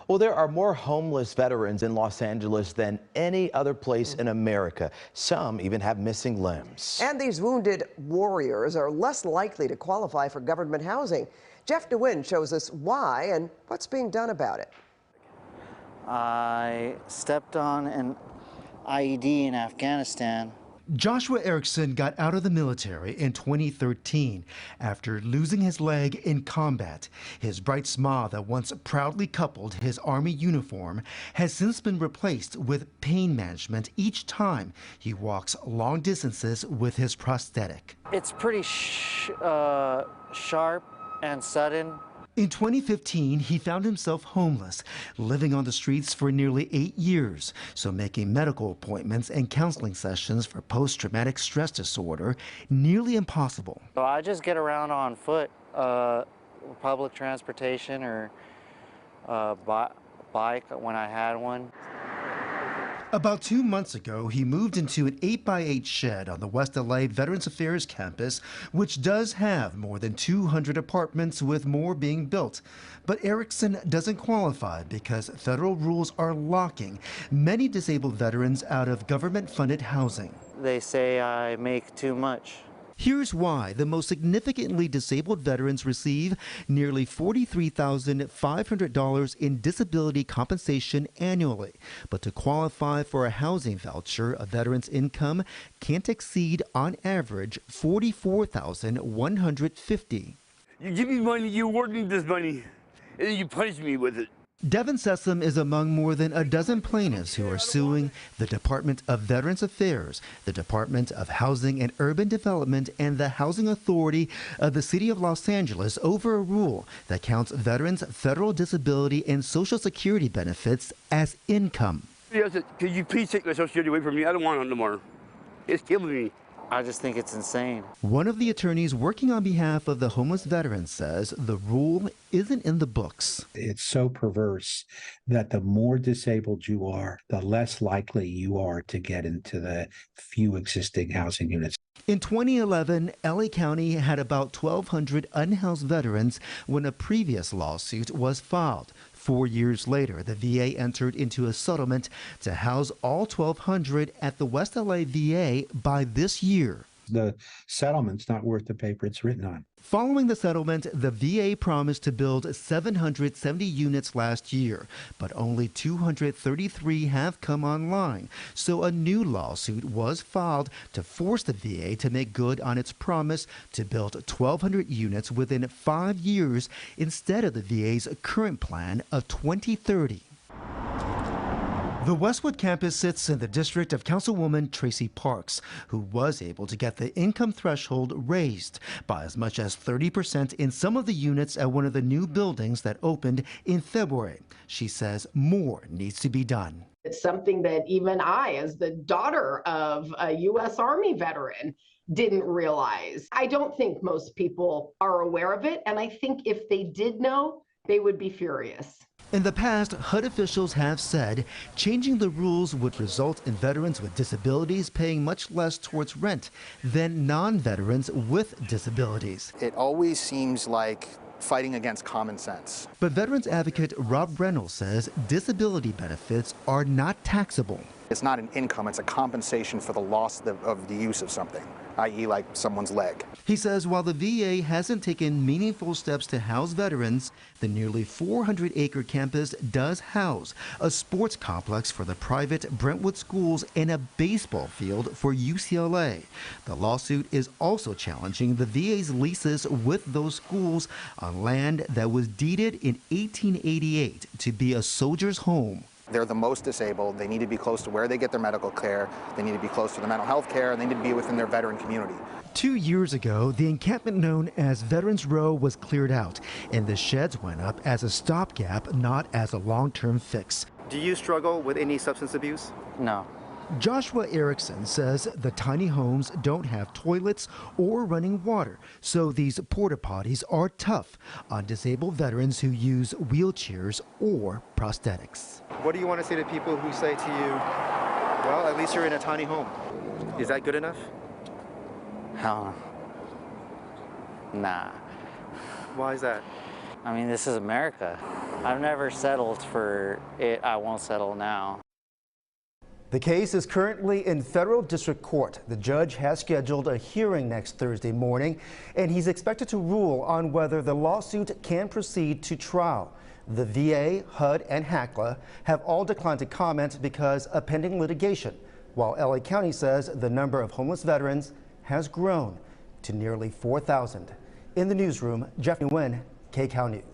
Well, there are more homeless veterans in Los Angeles than any other place in America. Some even have missing limbs. And these wounded warriors are less likely to qualify for government housing. Jeff Nguyen shows us why and what's being done about it. I stepped on an IED in Afghanistan. Joshua Erickson got out of the military in 2013 after losing his leg in combat. His bright smile that once proudly coupled his Army uniform has since been replaced with pain management each time he walks long distances with his prosthetic. It's pretty sharp and sudden. In 2015, he found himself homeless, living on the streets for nearly 8 years, so making medical appointments and counseling sessions for post-traumatic stress disorder nearly impossible. So I just get around on foot, public transportation or bike when I had one. About 2 months ago, he moved into an 8x8 shed on the West LA Veterans Affairs campus, which does have more than 200 apartments, with more being built. But Erickson doesn't qualify because federal rules are locking many disabled veterans out of government-funded housing. They say I make too much. Here's why. The most significantly disabled veterans receive nearly $43,500 in disability compensation annually. But to qualify for a housing voucher, a veteran's income can't exceed, on average, $44,150. You give me money, you award me this money, and then you punish me with it. Devin Sessom is among more than a dozen plaintiffs who are suing the Department of Veterans Affairs, the Department of Housing and Urban Development, and the Housing Authority of the City of Los Angeles over a rule that counts veterans' federal disability and Social Security benefits as income. Could you please take my Social Security away from me? I don't want it no more. It's killing me. I just think it's insane. One of the attorneys working on behalf of the homeless veterans says the rule isn't in the books. It's so perverse that the more disabled you are, the less likely you are to get into the few existing housing units. In 2011, LA County had about 1,200 unhoused veterans when a previous lawsuit was filed. 4 years later, the VA entered into a settlement to house all 1,200 at the West LA VA by this year. The settlement's not worth the paper it's written on. Following the settlement, the VA promised to build 770 units last year, but only 233 have come online. So a new lawsuit was filed to force the VA to make good on its promise to build 1,200 units within 5 years instead of the VA's current plan of 2030. The Westwood campus sits in the district of Councilwoman Tracy Parks, who was able to get the income threshold raised by as much as 30% in some of the units at one of the new buildings that opened in February. She says more needs to be done. It's something that even I, as the daughter of a U.S. Army veteran, didn't realize. I don't think most people are aware of it, and I think if they did know, they would be furious. In the past, HUD officials have said changing the rules would result in veterans with disabilities paying much less towards rent than non-veterans with disabilities. It always seems like fighting against common sense. But veterans advocate Rob Reynolds says disability benefits are not taxable. It's not an income, it's a compensation for the loss of the use of something, i.e. like someone's leg. He says while the VA hasn't taken meaningful steps to house veterans, the nearly 400-acre campus does house a sports complex for the private Brentwood schools and a baseball field for UCLA. The lawsuit is also challenging the VA's leases with those schools on land that was deeded in 1888 to be a soldier's home. They're the most disabled. They need to be close to where they get their medical care. They need to be close to the mental health care, and they need to be within their veteran community. 2 years ago, the encampment known as Veterans Row was cleared out, and the sheds went up as a stopgap, not as a long-term fix. Do you struggle with any substance abuse? No. Joshua Erickson says the tiny homes don't have toilets or running water, so these porta potties are tough on disabled veterans who use wheelchairs or prosthetics. What do you want to say to people who say to you, well, at least you're in a tiny home? Is that good enough? Hell no. Nah. Why is that? I mean, this is America. I've never settled for it. I won't settle now. The case is currently in federal district court. The judge has scheduled a hearing next Thursday morning, and he's expected to rule on whether the lawsuit can proceed to trial. The VA, HUD, and HACLA have all declined to comment because of pending litigation, while LA County says the number of homeless veterans has grown to nearly 4,000. In the newsroom, Jeff Nguyen, KCAL News.